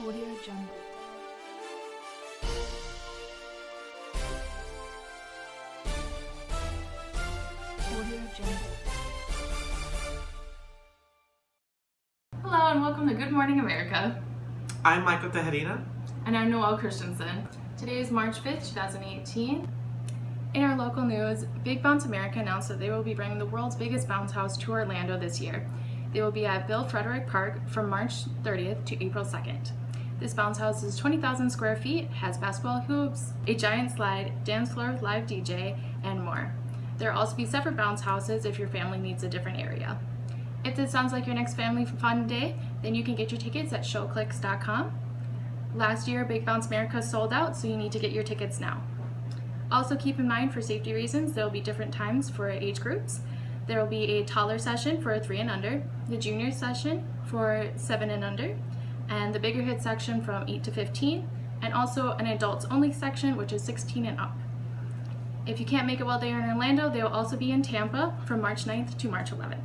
Audio Jungle. Audio Jungle. Hello and welcome to Good Morning America. I'm Michael Tejerina. And I'm Noelle Christensen. Today is March 5th, 2018. In our local news, Big Bounce America announced that they will be bringing the world's biggest bounce house to Orlando this year. They will be at Bill Frederick Park from March 30th to April 2nd. This bounce house is 20,000 square feet, has basketball hoops, a giant slide, dance floor with live DJ, and more. There will also be separate bounce houses if your family needs a different area. If this sounds like your next family fun day, then you can get your tickets at showclix.com. Last year, Big Bounce America sold out, so you need to get your tickets now. Also keep in mind, for safety reasons, there will be different times for age groups. There will be a toddler session for 3 and under, the junior session for 7 and under, and the bigger hit section from 8 to 15, and also an adults only section, which is 16 and up. If you can't make it while they are in Orlando, they will also be in Tampa from March 9th to March 11th.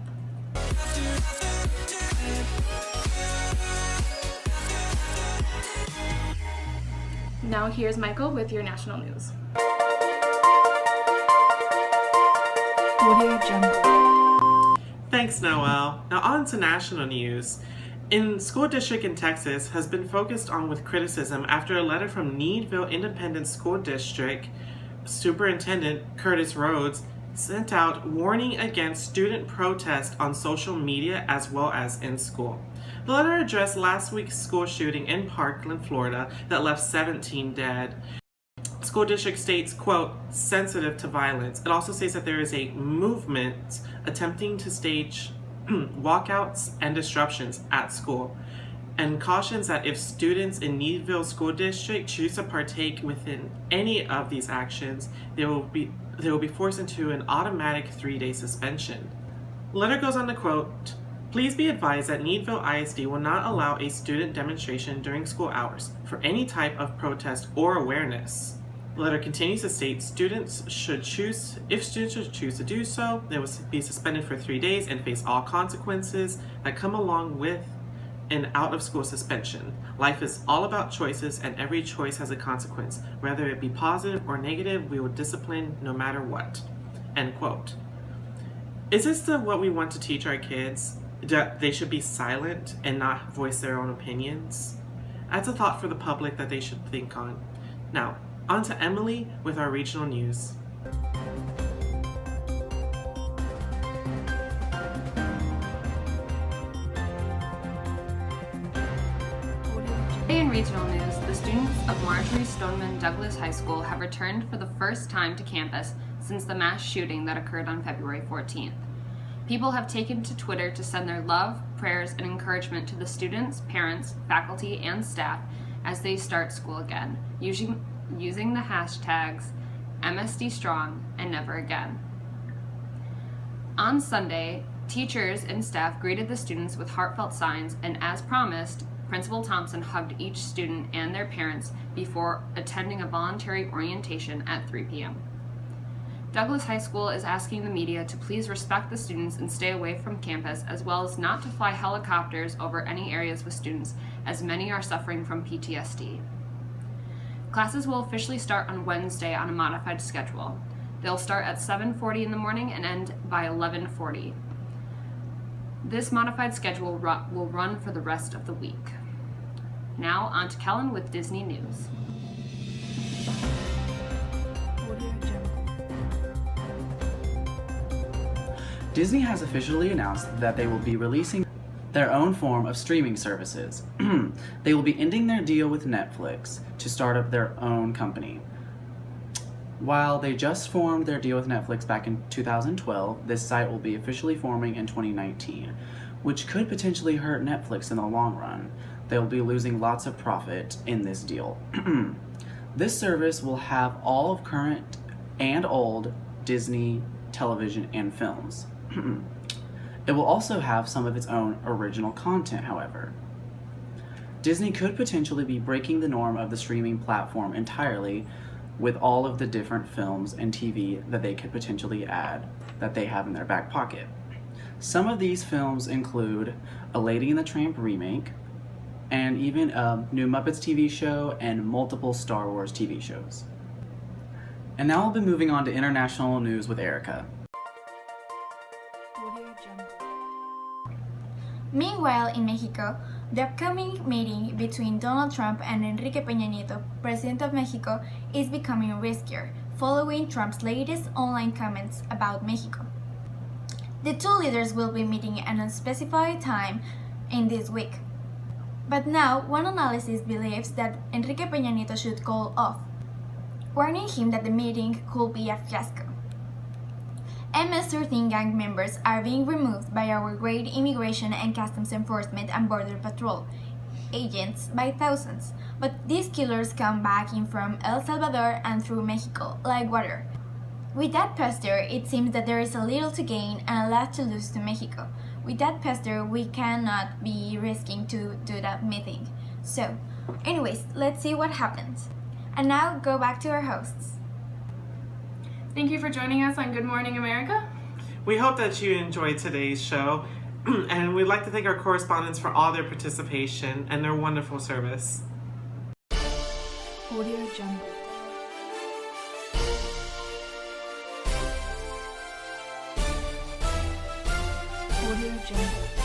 Now here's Michael with your national news. Audio Jungle. Thanks, Noelle. Now on to national news. In school district in Texas has been focused on with criticism after a letter from Needville Independent School District Superintendent Curtis Rhodes sent out warning against student protest on social media as well as in school. The letter addressed last week's school shooting in Parkland, Florida that left 17 dead. School district states, quote, sensitive to violence. It also says that there is a movement attempting to stage walkouts and disruptions at school, and cautions that if students in Needville School District choose to partake within any of these actions, they will be forced into an automatic 3-day suspension. The letter goes on to quote, please be advised that Needville ISD will not allow a student demonstration during school hours for any type of protest or awareness. The letter continues to state if students should choose to do so, they will be suspended for 3 days and face all consequences that come along with an out-of-school suspension. Life is all about choices, and every choice has a consequence. Whether it be positive or negative, we will discipline no matter what. End quote. Is this what we want to teach our kids? That they should be silent and not voice their own opinions? That's a thought for the public that they should think on. Now, on to Emily with our regional news. Today in regional news, the students of Marjory Stoneman Douglas High School have returned for the first time to campus since the mass shooting that occurred on February 14th. People have taken to Twitter to send their love, prayers, and encouragement to the students, parents, faculty, and staff as they start school again, using the hashtags MSDStrong and Never Again. On Sunday, teachers and staff greeted the students with heartfelt signs, and as promised, Principal Thompson hugged each student and their parents before attending a voluntary orientation at 3 p.m. Douglas High School is asking the media to please respect the students and stay away from campus, as well as not to fly helicopters over any areas with students, as many are suffering from PTSD. Classes will officially start on Wednesday on a modified schedule. They'll start at 7:40 in the morning and end by 11:40. This modified schedule will run for the rest of the week. Now on to Kellen with Disney News. Audio Jungle. Disney has officially announced that they will be releasing their own form of streaming services. They will be ending their deal with Netflix to start up their own company. While they just formed their deal with Netflix back in 2012, this site will be officially forming in 2019, which could potentially hurt Netflix in the long run. They will be losing lots of profit in this deal. This service will have all of current and old Disney television and films. It will also have some of its own original content, however. Disney could potentially be breaking the norm of the streaming platform entirely with all of the different films and TV that they could potentially add that they have in their back pocket. Some of these films include A Lady and the Tramp remake, and even a new Muppets TV show and multiple Star Wars TV shows. And now I'll be moving on to international news with Erica. Audio Jungle. Meanwhile, in Mexico, the upcoming meeting between Donald Trump and Enrique Peña Nieto, President of Mexico, is becoming riskier, following Trump's latest online comments about Mexico. The two leaders will be meeting at an unspecified time in this week. But now, one analysis believes that Enrique Peña Nieto should call off, warning him that the meeting could be a fiasco. MS-13 gang members are being removed by our great Immigration and Customs Enforcement and Border Patrol agents by thousands, but these killers come back in from El Salvador and through Mexico like water. With that pester, it seems that there is a little to gain and a lot to lose to Mexico. With that pester, we cannot be risking to do that meeting. So, anyways, let's see what happens. And now, go back to our hosts. Thank you for joining us on Good Morning America. We hope that you enjoyed today's show, and we'd like to thank our correspondents for all their participation and their wonderful service. Audio Jungle. Audio Jungle.